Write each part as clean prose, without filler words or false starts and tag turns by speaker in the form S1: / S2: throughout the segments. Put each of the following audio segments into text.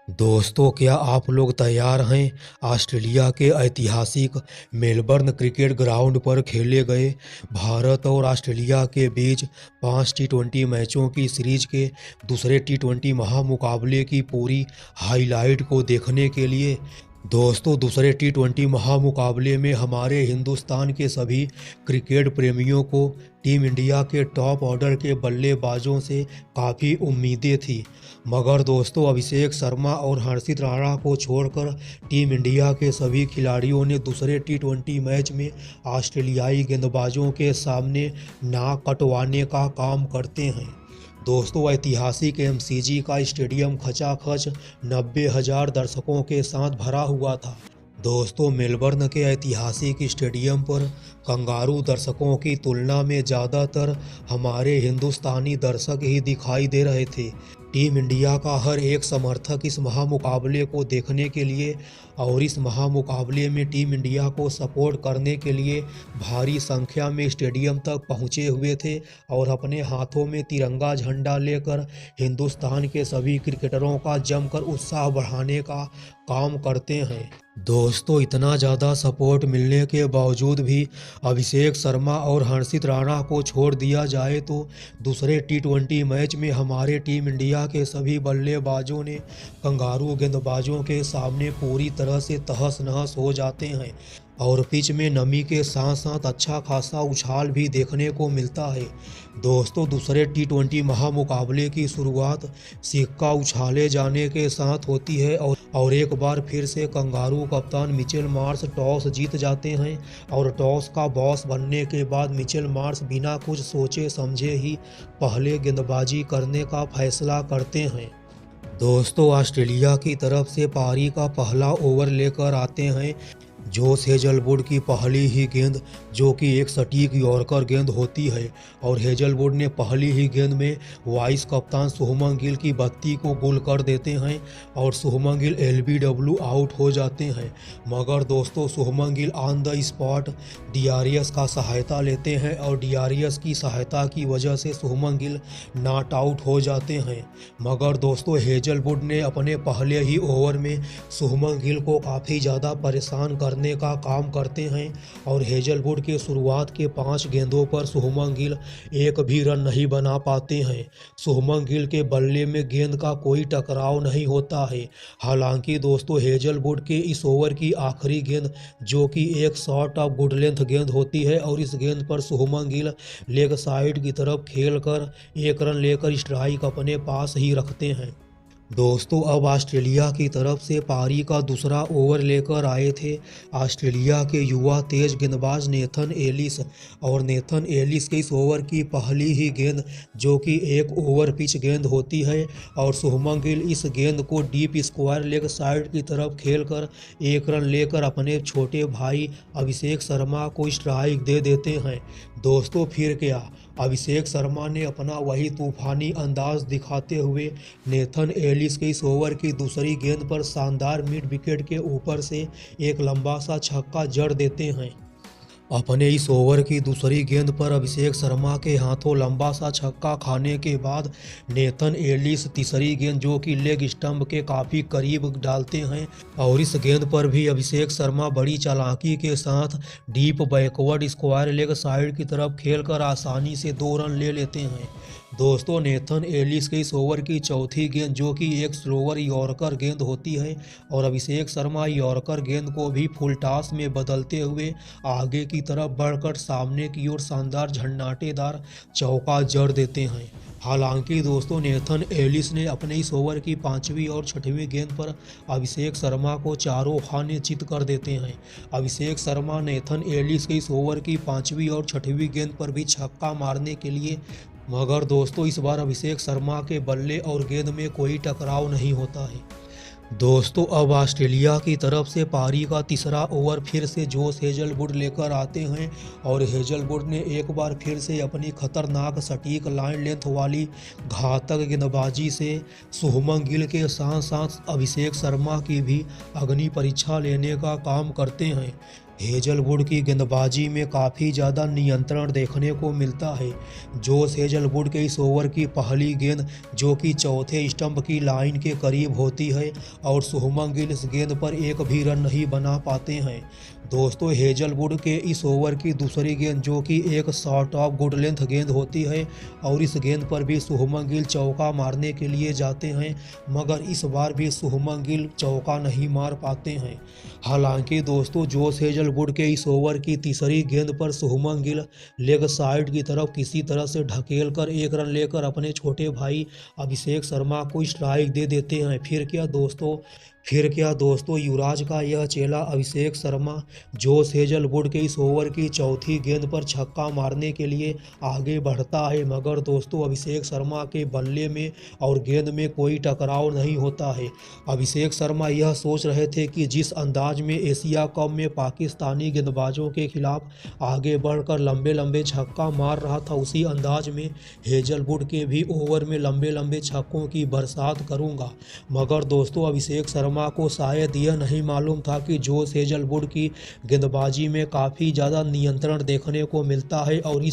S1: दोस्तों, क्या आप लोग तैयार हैं? ऑस्ट्रेलिया के ऐतिहासिक मेलबर्न क्रिकेट ग्राउंड पर खेले गए भारत और ऑस्ट्रेलिया के बीच 5 टी20 मैचों की सीरीज के दूसरे टी20 महामुकाबले की पूरी हाईलाइट को देखने के लिए। दोस्तों, दूसरे टी20 महामुकाबले में हमारे हिंदुस्तान के सभी क्रिकेट प्रेमियों को टीम इंडिया के टॉप ऑर्डर के बल्लेबाजों से काफ़ी उम्मीदें थी, मगर दोस्तों अभिषेक शर्मा और हर्षित राणा को छोड़कर टीम इंडिया के सभी खिलाड़ियों ने दूसरे टी20 मैच में ऑस्ट्रेलियाई गेंदबाजों के सामने नाक कटवाने का काम करते हैं। दोस्तों, ऐतिहासिक एमसीजी का स्टेडियम खचाखच 90,000 दर्शकों के साथ भरा हुआ था। दोस्तों, मेलबर्न के ऐतिहासिक स्टेडियम पर कंगारू दर्शकों की तुलना में ज़्यादातर हमारे हिंदुस्तानी दर्शक ही दिखाई दे रहे थे। टीम इंडिया का हर एक समर्थक इस महामुकाबले को देखने के लिए और इस महामुकाबले में टीम इंडिया को सपोर्ट करने के लिए भारी संख्या में स्टेडियम तक पहुंचे हुए थे और अपने हाथों में तिरंगा झंडा लेकर हिंदुस्तान के सभी क्रिकेटरों का जमकर उत्साह बढ़ाने का काम करते हैं। दोस्तों, इतना ज़्यादा सपोर्ट मिलने के बावजूद भी अभिषेक शर्मा और हर्षित राणा को छोड़ दिया जाए तो दूसरे टी20 मैच में हमारे टीम इंडिया के सभी बल्लेबाजों ने कंगारू गेंदबाजों के सामने पूरी तरह से तहस नहस हो जाते हैं और पिच में नमी के साथ साथ अच्छा खासा उछाल भी देखने को मिलता है। दोस्तों, दूसरे टी20 महामुकाबले की शुरुआत सिक्का उछाले जाने के साथ होती है और एक बार फिर से कंगारू कप्तान मिचेल मार्श टॉस जीत जाते हैं और टॉस का बॉस बनने के बाद मिचेल मार्श बिना कुछ सोचे समझे ही पहले गेंदबाजी करने का फैसला करते हैं। दोस्तों, ऑस्ट्रेलिया की तरफ से पारी का पहला ओवर लेकर आते हैं जोश हेजलवुड की पहली ही गेंद, जो कि एक सटीक यॉर्कर गेंद होती है और हेजलवुड ने पहली ही गेंद में वाइस कप्तान शुभमन गिल की बत्ती को गुल कर देते हैं और शुभमन गिल एलबीडब्ल्यू आउट हो जाते हैं। मगर दोस्तों, Shubman Gill on the spot DRS का सहायता लेते हैं और डीआरएस की सहायता की वजह से शुभमन गिल नॉट आउट हो जाते हैं। मगर दोस्तों, हेजलवुड ने अपने पहले ही ओवर में शुभमन गिल को काफ़ी ज़्यादा परेशान करने का काम करते हैं और हेजलवुड के शुरुआत के 5 गेंदों पर शुभमन गिल एक भी रन नहीं बना पाते हैं। शुभमन गिल के बल्ले में गेंद का कोई टकराव नहीं होता है। हालांकि दोस्तों, हेजलवुड के इस ओवर की आखिरी गेंद, जो कि एक शॉट ऑफ गुड लेंथ गेंद होती है और इस गेंद पर शुभमन गिल लेग साइड की तरफ खेलकर 1 रन लेकर स्ट्राइक अपने पास ही रखते हैं। दोस्तों, अब ऑस्ट्रेलिया की तरफ से पारी का दूसरा ओवर लेकर आए थे ऑस्ट्रेलिया के युवा तेज गेंदबाज नेथन एलिस और नेथन एलिस के इस ओवर की पहली ही गेंद, जो कि एक ओवर पिच गेंद होती है और शुभमन गिल इस गेंद को डीप स्क्वायर लेग साइड की तरफ खेलकर 1 रन लेकर अपने छोटे भाई अभिषेक शर्मा को स्ट्राइक दे देते हैं। दोस्तों, फिर क्या, अभिषेक शर्मा ने अपना वही तूफानी अंदाज दिखाते हुए नेथन एलिस के इस ओवर की दूसरी गेंद पर शानदार मिड विकेट के ऊपर से एक लंबा सा छक्का जड़ देते हैं। अपने इस ओवर की दूसरी गेंद पर अभिषेक शर्मा के हाथों लंबा सा छक्का खाने के बाद नेथन एलिस तीसरी गेंद, जो कि लेग स्टंप के काफ़ी करीब डालते हैं और इस गेंद पर भी अभिषेक शर्मा बड़ी चालाकी के साथ deep backward square leg side की तरफ खेलकर आसानी से 2 रन ले लेते हैं। दोस्तों, नेथन एलिस के इस ओवर की चौथी गेंद, जो कि एक स्लोअर यॉर्कर गेंद होती है और अभिषेक शर्मा यॉर्कर गेंद को भी फुल टॉस में बदलते हुए आगे की तरफ बढ़कर सामने की ओर शानदार झन्नाटेदार चौका जड़ देते हैं। हालांकि दोस्तों, नेथन एलिस ने अपने इस ओवर की 5वीं और 6वीं गेंद पर अभिषेक शर्मा को चारों खाने चित कर देते हैं। अभिषेक शर्मा नेथन एलिस के इस ओवर की 5वीं और 6वीं गेंद पर भी छक्का मारने के लिए, मगर दोस्तों इस बार अभिषेक शर्मा के बल्ले और गेंद में कोई टकराव नहीं होता है। दोस्तों, अब ऑस्ट्रेलिया की तरफ से पारी का तीसरा ओवर फिर से जोश हेजलवुड लेकर आते हैं और हेजलवुड ने एक बार फिर से अपनी खतरनाक सटीक लाइन लेंथ वाली घातक गेंदबाजी से शुभमन गिल के साथ साथ अभिषेक शर्मा की भी अग्नि परीक्षा लेने का काम करते हैं। हेजलवुड की गेंदबाजी में काफ़ी ज़्यादा नियंत्रण देखने को मिलता है। जोश हेजलवुड के इस ओवर की पहली गेंद जो कि चौथे स्टंप की लाइन के करीब होती है और शुभमन गिल इस गेंद पर एक भी रन नहीं बना पाते हैं। दोस्तों हेजलवुड के इस ओवर की दूसरी गेंद जो कि एक शॉर्ट ऑफ गुड लेंथ गेंद होती है और इस गेंद पर भी शुभमन गिल चौका मारने के लिए जाते हैं, मगर इस बार भी शुभमन गिल चौका नहीं मार पाते हैं। हालांकि दोस्तों जोश हेजलवुड के इस ओवर की तीसरी गेंद पर शुभमन गिल लेग साइड की तरफ किसी तरह से ढकेल कर एक रन लेकर अपने छोटे भाई अभिषेक शर्मा को स्ट्राइक दे देते हैं। फिर क्या दोस्तों युवराज का यह चेला अभिषेक शर्मा जोश हेजलवुड के इस ओवर की चौथी गेंद पर छक्का मारने के लिए आगे बढ़ता है, मगर दोस्तों अभिषेक शर्मा के बल्ले में और गेंद में कोई टकराव नहीं होता है। अभिषेक शर्मा यह सोच रहे थे कि जिस अंदाज में एशिया कप में पाकिस्तानी गेंदबाजों के खिलाफ आगे बढ़कर लंबे लंबे छक्का मार रहा था, उसी अंदाज में हेजलवुड के भी ओवर में लंबे लंबे छक्कों की बरसात करूंगा। मगर दोस्तों अभिषेक शर्मा को शायद यह नहीं मालूम था कि जोश हेजलवुड की गेंदबाजी में काफ़ी ज़्यादा नियंत्रण देखने को मिलता है और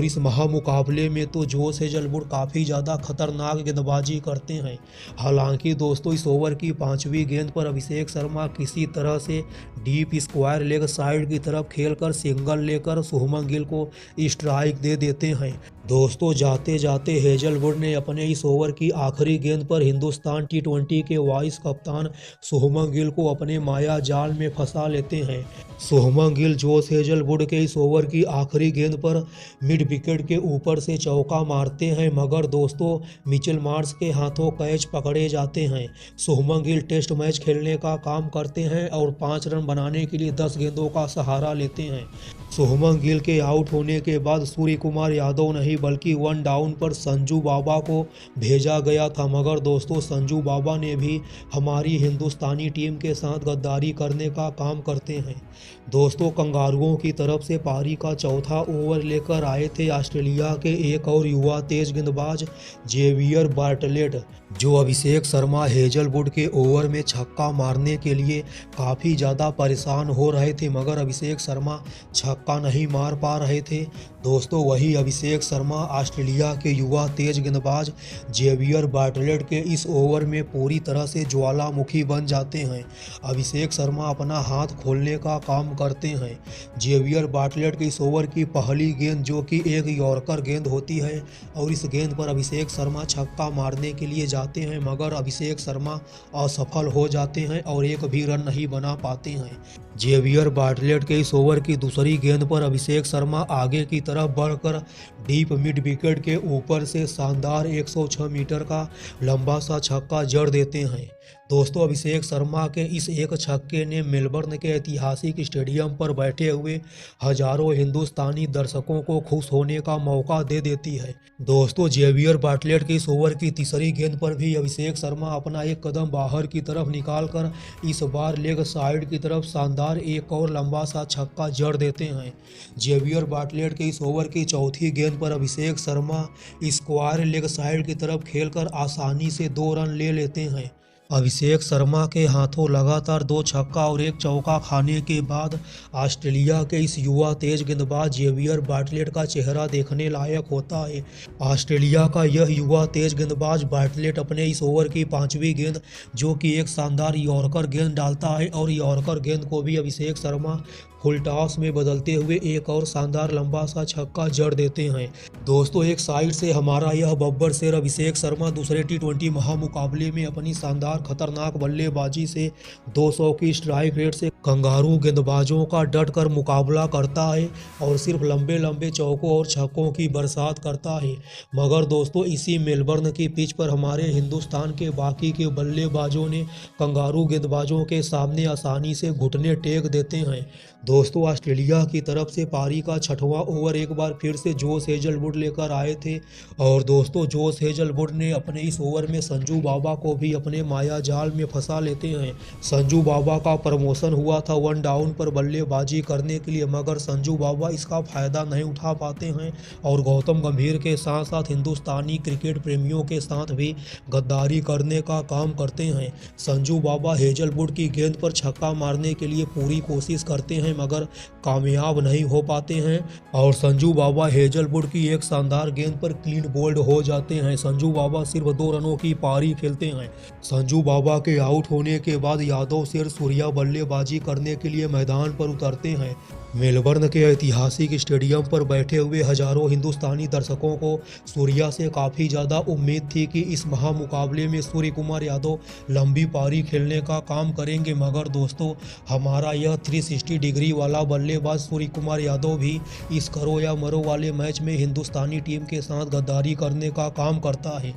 S1: इस महामुकाबले में तो जोश हेजलवुड काफ़ी ज़्यादा खतरनाक गेंदबाजी करते हैं। हालांकि दोस्तों इस ओवर की पांचवी गेंद पर अभिषेक शर्मा किसी तरह से डीप स्क्वायर लेग साइड की तरफ खेलकर सिंगल लेकर शुभमन गिल को स्ट्राइक दे देते हैं। दोस्तों जाते जाते हेजलवुड ने अपने इस ओवर की आखिरी गेंद पर हिंदुस्तान टी20 के वाइस कप्तान शुभमन गिल को अपने माया जाल में फंसा लेते हैं। शुभमन गिल जोश हेजलवुड के इस ओवर की आखिरी गेंद पर मिड विकेट के ऊपर से चौका मारते हैं, मगर दोस्तों मिचेल मार्श के हाथों कैच पकड़े जाते हैं। शुभमन गिल टेस्ट मैच खेलने का काम करते हैं और 5 रन बनाने के लिए 10 गेंदों का सहारा लेते हैं। शुभमन गिल के आउट होने के बाद सूर्य कुमार यादव नहीं बल्कि 1 डाउन पर संजू बाबा को भेजा गया था, मगर दोस्तों संजू बाबा ने भी हमारी हिंदुस्तानी टीम के साथ गद्दारी करने का काम करते हैं। दोस्तों कंगारुओं की तरफ से पारी का चौथा ओवर लेकर आए थे ऑस्ट्रेलिया के एक और युवा तेज गेंदबाज जेवियर बार्टलेट, जो अभिषेक शर्मा हेजलवुड के ओवर में छक्का मारने के लिए काफ़ी ज़्यादा परेशान हो रहे थे, मगर अभिषेक शर्मा छक्का नहीं मार पा रहे थे। दोस्तों वही अभिषेक शर्मा ऑस्ट्रेलिया के युवा तेज गेंदबाज जेवियर बार्टलेट के इस ओवर में पूरी तरह से ज्वालामुखी बन जाते हैं। अभिषेक शर्मा अपना हाथ खोलने का काम करते हैं। जेवियर बार्टलेट के इस ओवर की पहली गेंद जो कि एक यॉर्कर गेंद होती है और इस गेंद पर अभिषेक शर्मा छक्का मारने के लिए जाते हैं, मगर अभिषेक शर्मा असफल हो जाते हैं और एक भी रन नहीं बना पाते हैं। जेवियर बार्टलेट के इस ओवर की दूसरी गेंद पर अभिषेक शर्मा आगे की तरफ बढ़कर डीप मिड विकेट के ऊपर से शानदार 106 मीटर का लंबा सा छक्का जड़ देते हैं। दोस्तों अभिषेक शर्मा के इस एक छक्के ने मेलबर्न के ऐतिहासिक स्टेडियम पर बैठे हुए हजारों हिंदुस्तानी दर्शकों को खुश होने का मौका दे देती है। दोस्तों जेवियर बार्टलेट के इस ओवर की तीसरी गेंद पर भी अभिषेक शर्मा अपना एक कदम बाहर की तरफ निकालकर इस बार लेग साइड की तरफ शानदार एक और लंबा सा छक्का जड़ देते हैं। जेवियर बार्टलेट के इस ओवर की चौथी गेंद पर Abhishek Sharma square leg side की तरफ खेलकर आसानी से 2 रन ले लेते हैं। अभिषेक शर्मा के हाथों लगातार 2 छक्का और 1 चौका खाने के बाद ऑस्ट्रेलिया के इस युवा तेज गेंदबाज जेवियर बार्टलेट का चेहरा देखने लायक होता है। ऑस्ट्रेलिया का यह युवा तेज गेंदबाज बार्टलेट अपने इस ओवर की 5वीं गेंद जो कि एक शानदार यॉर्कर गेंद डालता है और यॉर्कर गेंद को भी अभिषेक शर्मा फुल टॉस में बदलते हुए एक और शानदार लंबा सा छक्का जड़ देते हैं। दोस्तों एक साइड से हमारा यह बब्बर शेर अभिषेक शर्मा दूसरे टी20 महामुकाबले में अपनी शानदार खतरनाक बल्लेबाजी से 200 की स्ट्राइक रेट से कंगारू गेंदबाजों का डट कर मुकाबला करता है और सिर्फ लंबे लंबे चौकों और छक्कों की बरसात करता है, मगर दोस्तों इसी मेलबर्न की पिच पर हमारे हिंदुस्तान के बाकी के बल्लेबाजों ने कंगारू गेंदबाजों के सामने आसानी से घुटने टेक देते हैं। दोस्तों ऑस्ट्रेलिया की तरफ से पारी का छठवां ओवर एक बार फिर से जोश हेजलवुड लेकर आए थे और दोस्तों जोश हेजलवुड ने अपने इस ओवर में संजू बाबा को भी अपने माया जाल में फंसा लेते हैं। संजू बाबा का प्रमोशन हुआ था 1 डाउन पर बल्लेबाजी करने के लिए, मगर संजू बाबा इसका फायदा नहीं उठा पाते हैं और गौतम गंभीर के साथ साथ हिंदुस्तानी क्रिकेट प्रेमियों के साथ भी गद्दारी करने का काम करते हैं। संजू बाबा हेजलवुड की गेंद पर छक्का मारने के लिए पूरी कोशिश करते हैं मगर कामयाब नहीं हो पाते हैं और संजू बाबा हेजलवुड की एक शानदार गेंद पर क्लीन बोल्ड हो जाते हैं। संजू बाबा सिर्फ 2 रनों की पारी खेलते हैं। संजू बाबा के आउट होने के बाद यादव शेर सूर्या बल्लेबाजी करने के लिए मैदान पर उतरते हैं। मेलबर्न के ऐतिहासिक स्टेडियम पर बैठे हुए हजारों हिंदुस्तानी दर्शकों को सूर्या से काफ़ी ज़्यादा उम्मीद थी कि इस महामुकाबले में सूर्य कुमार यादव लंबी पारी खेलने का काम करेंगे, मगर दोस्तों हमारा यह 360 डिग्री वाला बल्लेबाज सूर्य कुमार यादव भी इस करो या मरो वाले मैच में हिंदुस्तानी टीम के साथ गद्दारी करने का काम करता है।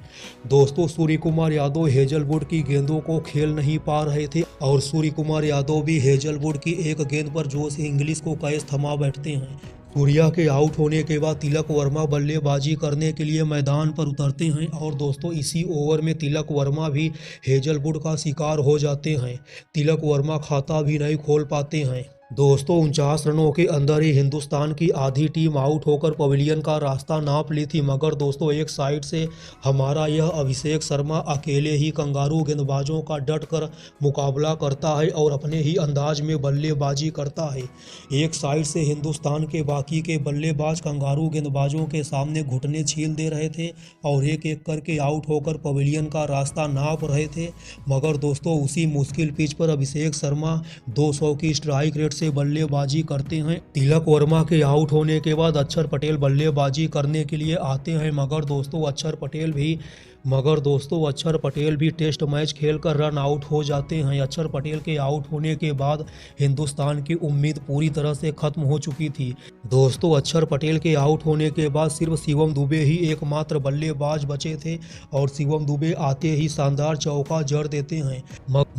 S1: दोस्तों सूर्य कुमार यादव हेजलवुड की गेंदों को खेल नहीं पा रहे थे और सूर्य कुमार यादव भी हेजलवुड की एक गेंद पर जोश इंग्लिश को कैच थमा बैठते हैं। सूर्या के आउट होने के बाद तिलक वर्मा बल्लेबाजी करने के लिए मैदान पर उतरते हैं और दोस्तों इसी ओवर में तिलक वर्मा भी हेजलवुड का शिकार हो जाते हैं। तिलक वर्मा खाता भी नहीं खोल पाते हैं। दोस्तों 49 रनों के अंदर ही हिंदुस्तान की आधी टीम आउट होकर पवेलियन का रास्ता नाप ली थी, मगर दोस्तों एक साइड से हमारा यह अभिषेक शर्मा अकेले ही कंगारू गेंदबाजों का डट कर मुकाबला करता है और अपने ही अंदाज में बल्लेबाजी करता है। एक साइड से हिंदुस्तान के बाकी के बल्लेबाज कंगारू गेंदबाजों के सामने घुटने छील दे रहे थे और एक एक करके आउट होकर पवेलियन का रास्ता नाप रहे थे, मगर दोस्तों उसी मुश्किल पिच पर अभिषेक शर्मा 200 की स्ट्राइक रेट से बल्लेबाजी करते हैं। तिलक वर्मा के आउट होने के बाद अक्षर पटेल बल्लेबाजी करने के लिए आते हैं, मगर दोस्तों अक्षर पटेल भी टेस्ट मैच खेलकर रन आउट हो जाते हैं। अक्षर पटेल के आउट होने के बाद हिंदुस्तान की उम्मीद पूरी तरह से खत्म हो चुकी थी। दोस्तों अक्षर पटेल के आउट होने के बाद सिर्फ शिवम दुबे ही एकमात्र बल्लेबाज बचे थे और शिवम दुबे आते ही शानदार चौका जड़ देते हैं,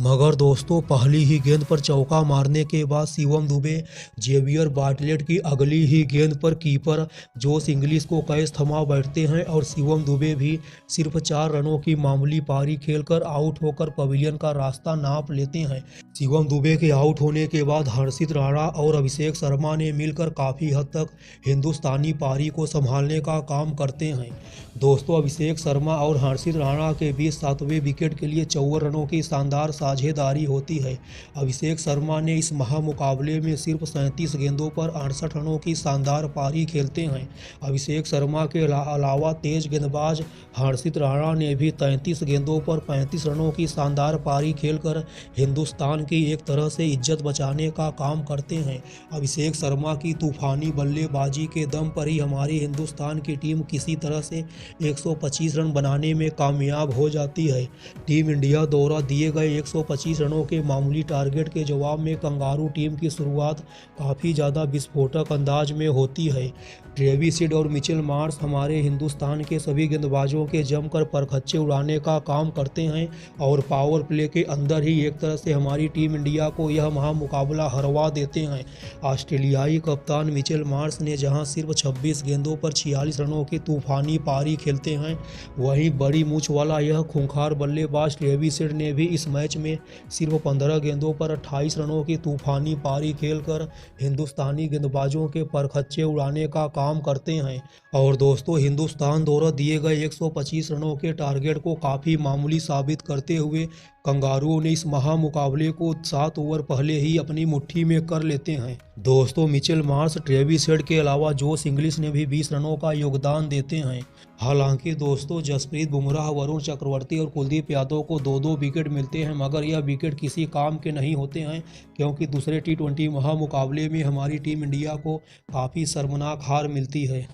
S1: मगर दोस्तों पहली ही गेंद पर चौका मारने के बाद शिवम दुबे जेवियर बार्टलेट की अगली ही गेंद पर कीपर जोश इंग्लिश को कैच थमा बैठते हैं और शिवम दुबे भी सिर्फ 4 रनों की मामूली पारी खेलकर आउट होकर पवेलियन का रास्ता नाप लेते हैं। शिवम दुबे के आउट होने के बाद हर्षित राणा और अभिषेक शर्मा ने मिलकर काफ़ी हद तक हिंदुस्तानी पारी को संभालने का काम करते हैं। दोस्तों अभिषेक शर्मा और हर्षित राणा के बीच 7वें विकेट के लिए 54 रनों की शानदार साझेदारी होती है। अभिषेक शर्मा ने इस महामुकाबले में सिर्फ 37 गेंदों पर 68 रनों की शानदार पारी खेलते हैं। अभिषेक शर्मा के अलावा तेज गेंदबाज हर्षित राणा ने भी 33 गेंदों पर 35 रनों की शानदार पारी खेलकर हिंदुस्तान की एक तरह से इज्जत बचाने का काम करते हैं। अभिषेक शर्मा की तूफानी बल्लेबाजी के दम पर ही हमारी हिंदुस्तान की टीम किसी तरह से 125 रन बनाने में कामयाब हो जाती है। टीम इंडिया द्वारा दिए गए 125 रनों के मामूली टारगेट के जवाब में कंगारू टीम की शुरुआत काफ़ी ज़्यादा विस्फोटक अंदाज में होती है। ट्रेविस हेड और मिचेल मार्श हमारे हिंदुस्तान के सभी गेंदबाजों के जमकर परखच्चे उड़ाने का काम करते हैं और पावर प्ले के अंदर ही एक तरह से हमारी टीम इंडिया को यह महामुकाबला हरवा देते हैं। ऑस्ट्रेलियाई कप्तान मिचेल मार्श ने जहां सिर्फ 26 गेंदों पर 46 रनों की तूफानी पारी खेलते हैं, वहीं बड़ी मूंछ वाला यह खूंखार बल्लेबाज ट्रेविस हेड ने भी इस मैच में सिर्फ 15 गेंदों पर 28 रनों की तूफानी पारी खेलकर हिंदुस्तानी गेंदबाजों के परखच्चे उड़ाने का काम करते हैं और दोस्तों हिंदुस्तान द्वारा दिए गए 125 रनों के टारगेट को काफ़ी मामूली साबित करते हुए कंगारुओं ने इस महामुकाबले को 7 ओवर पहले ही अपनी मुट्ठी में कर लेते हैं। दोस्तों मिचेल मार्श ट्रेविस हेड के अलावा जोश इंग्लिश ने भी 20 रनों का योगदान देते हैं। हालांकि दोस्तों जसप्रीत बुमराह, वरुण चक्रवर्ती और कुलदीप यादव को 2-2 विकेट मिलते हैं, मगर यह विकेट किसी काम के नहीं होते हैं क्योंकि दूसरे T20 महामुकाबले में हमारी टीम इंडिया को काफ़ी शर्मनाक हार मिलती है।